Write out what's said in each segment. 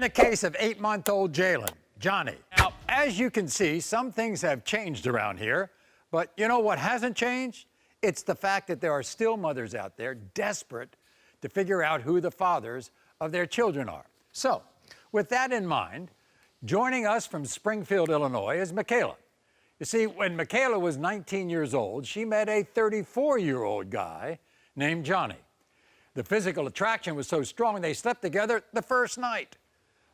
the case of 8-month-old Jalen, Johnny. Now, as you can see, some things have changed around here, but you know what hasn't changed? It's the fact that there are still mothers out there desperate to figure out who the fathers of their children are. So, with that in mind, joining us from Springfield, Illinois, is Mikayla. You see, when Mikayla was 19 years old, she met a 34-year-old guy named Johnny. The physical attraction was so strong they slept together the first night.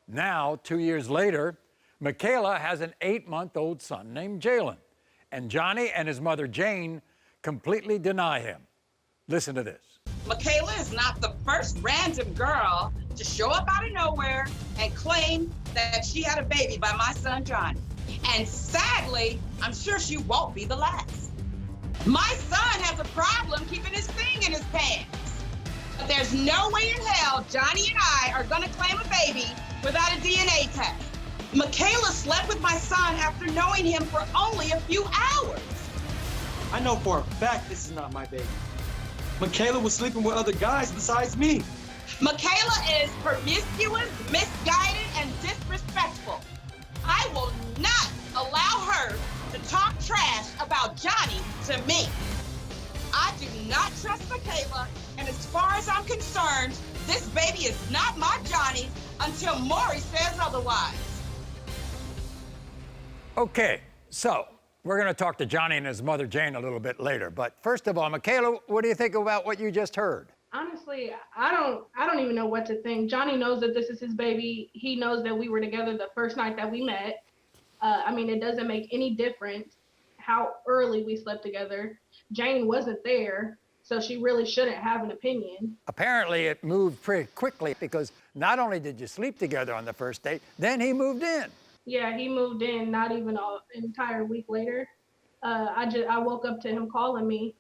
Now, 2 years later, Mikayla has an 8-month-old son named Jalen, and Johnny and his mother Jane completely deny him. Listen to this. Mikayla is not the first random girl to show up out of nowhere and claim that she had a baby by my son Johnny. And sadly, I'm sure she won't be the last. My son has a problem keeping his thing in his pants. But there's no way in hell Johnny and I are gonna claim a baby without a DNA test. Mikayla slept with my son after knowing him for only a few hours. I know for a fact this is not my baby. Mikayla was sleeping with other guys besides me. Mikayla is promiscuous, misguided, and disrespectful. I will not allow her to talk trash about Johnny to me. I do not trust Mikayla, and as far as I'm concerned, this baby is not my Johnny until Maury says otherwise. Okay, so we're going to talk to Johnny and his mother Jane a little bit later. But first of all, Mikayla, what do you think about what you just heard? Honestly, I don't even know what to think. Johnny knows that this is his baby. He knows that we were together the first night that we met. I mean, it doesn't make any difference how early we slept together. Jane wasn't there, so she really shouldn't have an opinion. Apparently, it moved pretty quickly because not only did you sleep together on the first date, then he moved in. Yeah, he moved in not even an entire week later. I woke up to him calling me,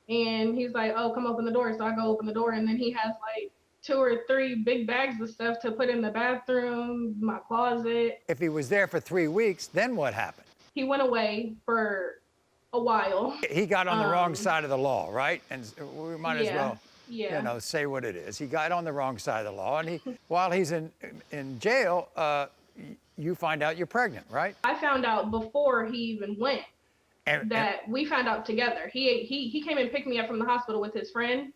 and he's like, "Oh, come open the door." So I go open the door, and then he has like 2 or 3 big bags of stuff to put in the bathroom, my closet. If he was there for 3 weeks, then what happened? He went away for a while. He got on the wrong side of the law, right? And we might as well, yeah. you know, say what it is. He got on the wrong side of the law, and he, while he's in jail, you find out you're pregnant, right? I found out before he even went that we found out together. He came and picked me up from the hospital with his friend.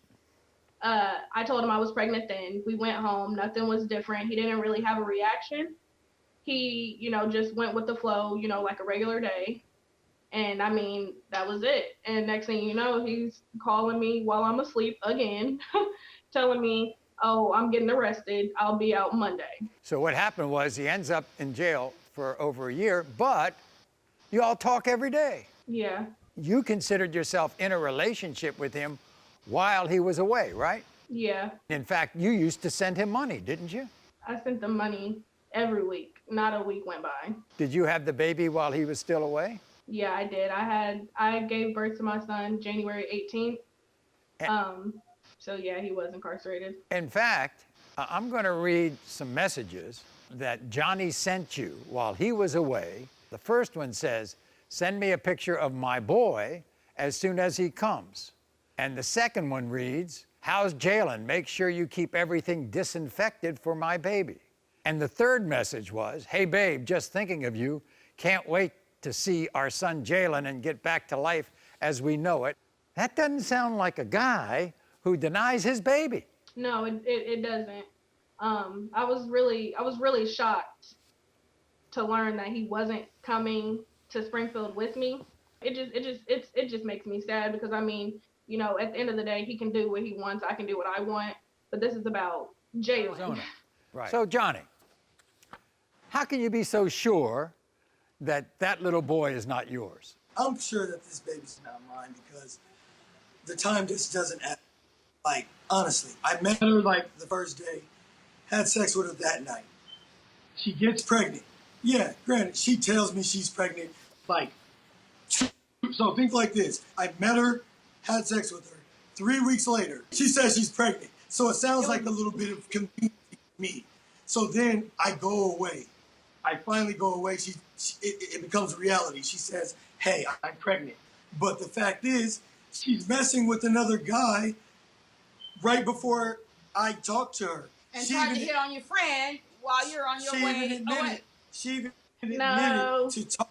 I told him I was pregnant then. We went home. Nothing was different. He didn't really have a reaction. He, you know, just went with the flow, you know, like a regular day. And I mean, that was it. And next thing you know, he's calling me while I'm asleep again, telling me, "Oh, I'm getting arrested. I'll be out Monday." So what happened was he ends up in jail for over a year, but you all talk every day. Yeah. You considered yourself in a relationship with him while he was away, right? Yeah. In fact, you used to send him money, didn't you? I sent them money every week. Not a week went by. Did you have the baby while he was still away? Yeah, I did. I gave birth to my son January 18th. So yeah, he was incarcerated. In fact, I'm going to read some messages that Johnny sent you while he was away. The first one says, "Send me a picture of my boy as soon as he comes." And the second one reads, "How's Jalen? Make sure you keep everything disinfected for my baby." And the third message was, "Hey babe, just thinking of you. Can't wait to see our son Jalen and get back to life as we know it." That doesn't sound like a guy who denies his baby. No, it doesn't. I was really shocked to learn that he wasn't coming to Springfield with me. It just makes me sad because I mean, you know, at the end of the day, he can do what he wants. I can do what I want. But this is about Jalen. Right. So Johnny, how can you be so sure that that little boy is not yours? I'm sure that this baby's not mine because the time just doesn't add. Like, honestly, I met her like the first day, had sex with her that night. She gets pregnant. Yeah, granted, she tells me she's pregnant. Like, so think like this. I met her, had sex with her. 3 weeks later, she says she's pregnant. So it sounds like a little bit of confusion to me. So then I go away. I finally go away. It becomes reality. She says, "Hey, I'm pregnant." But the fact is, she's messing with another guy right before I talked to her. And tried to hit on your friend while you're on your way away. She even admitted No. to talk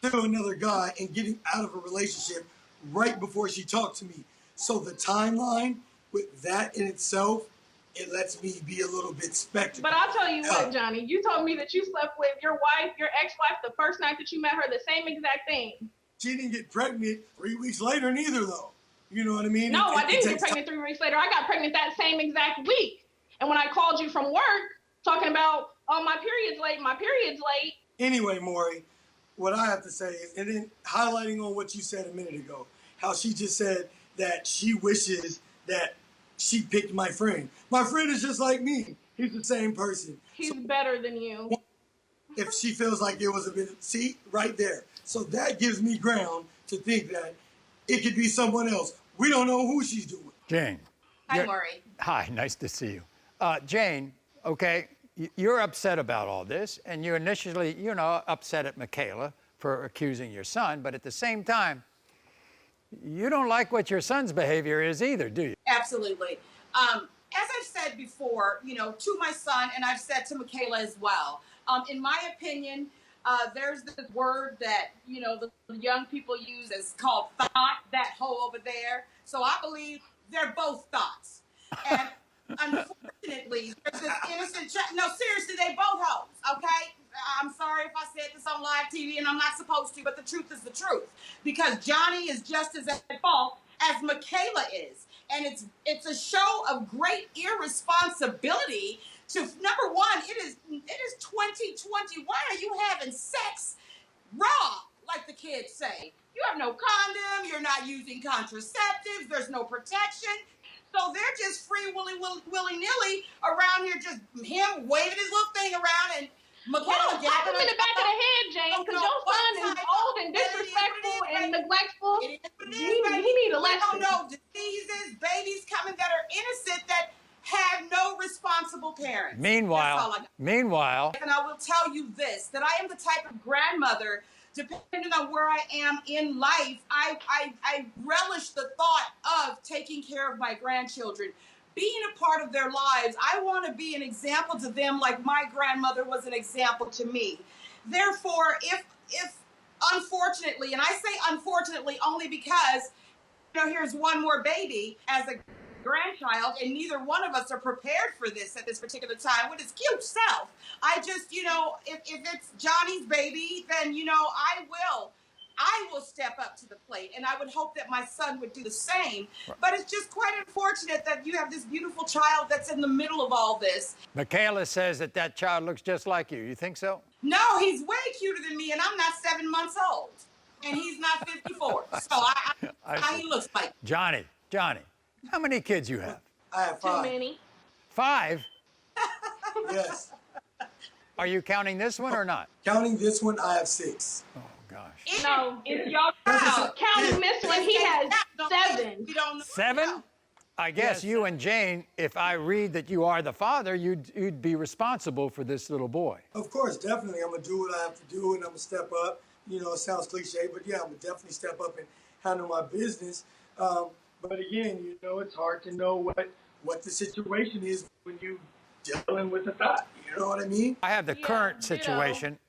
to another guy and getting out of a relationship right before she talked to me. So the timeline with that in itself, it lets me be a little bit spectacle. But I'll tell you what, Johnny, you told me that you slept with your wife, your ex-wife, the first night that you met her, the same exact thing. She didn't get pregnant 3 weeks later neither, though. You know what I mean? No, I didn't get pregnant 3 weeks later. I got pregnant that same exact week. And when I called you from work, talking about, oh, my period's late. Anyway, Maury, what I have to say is, and then highlighting on what you said a minute ago, how she just said that she wishes that she picked my friend. My friend is just like me. He's the same person. He's better than you. If she feels like it was a bit, see, right there. So that gives me ground to think that it could be someone else. We don't know who she's doing. Jane. Hi, Maury. Hi, nice to see you. Jane, okay, you're upset about all this, and you initially, upset at Mikayla for accusing your son, but at the same time, you don't like what your son's behavior is either, do you? Absolutely. As I've said before, to my son, and I've said to Mikayla as well, in my opinion, there's this word that, the young people use as called thought, that hoe over there. So I believe they're both thoughts. And unfortunately, there's this innocent no, seriously, they both hoes, okay? I'm sorry if I said this on live TV and I'm not supposed to, but the truth is the truth. Because Johnny is just as at fault as Mikayla is. And it's a show of great irresponsibility to, number one, it is 2020. Why are you having sex raw, like the kids say? You have no condom, you're not using contraceptives, there's no protection. So they're just free willy-nilly around here, just him waving his little thing around and Mikayla Slap him in the back of the head, Jane, because your son is old and disrespectful and neglectful. He need a lesson. We don't know diseases, babies coming that are innocent that have no responsible parents. Meanwhile, and I will tell you this, that I am the type of grandmother, depending on where I am in life, I relish the thought of taking care of my grandchildren, being a part of their lives. I want to be an example to them like my grandmother was an example to me. Therefore, if unfortunately, and I say unfortunately only because, here's one more baby as a grandchild, and neither one of us are prepared for this at this particular time with his cute self. I just, if it's Johnny's baby, then, I will step up to the plate, and I would hope that my son would do the same. Right. But it's just quite unfortunate that you have this beautiful child that's in the middle of all this. Mikayla says that child looks just like you. You think so? No, he's way cuter than me, and I'm not 7 months old, and he's not 54. So I he looks like. Johnny, how many kids you have? I have 5. Too many. 5? Yes. Are you counting this one or not? Counting this one, I have 6. Oh, gosh. No, it's your child. Counting this one, he has 7. We don't know. 7? I guess you and Jane, if I read that you are the father, you'd be responsible for this little boy. Of course, definitely. I'm going to do what I have to do, and I'm going to step up. It sounds cliche, but yeah, I'm going to definitely step up and handle my business. But again, it's hard to know what the situation is when you're dealing with a thought. You know what I mean? I have the current situation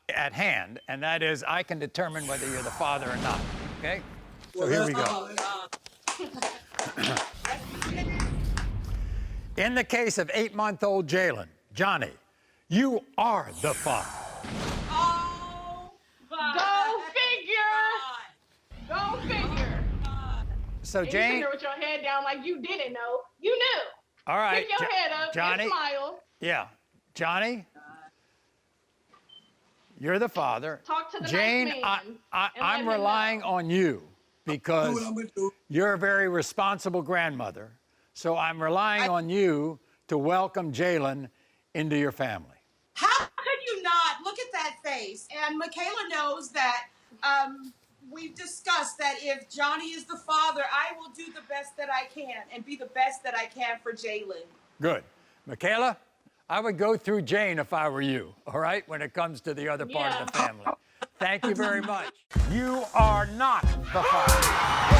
at hand, and that is I can determine whether you're the father or not, okay? So here we go. In the case of 8-month-old Jalen, Johnny, you are the father. Oh, Go figure. Go figure. So And Jane, you sit there with your head down like you didn't know. You knew. all right, Pick your head up Johnny, and smile. yeah, Johnny, you're the father. Talk to the Jane, nice man and let I'm him relying know. on you because Do what I'm going to do. you're a very responsible grandmother. So I'm relying on you to welcome Jalen into your family. How could you not? Look at that face. And Mikayla knows that we've discussed that if Johnny is the father, I will do the best that I can and be the best that I can for Jalen. Good. Mikayla, I would go through Jane if I were you, all right, when it comes to the other part of the family. Thank you very much. You are not the father.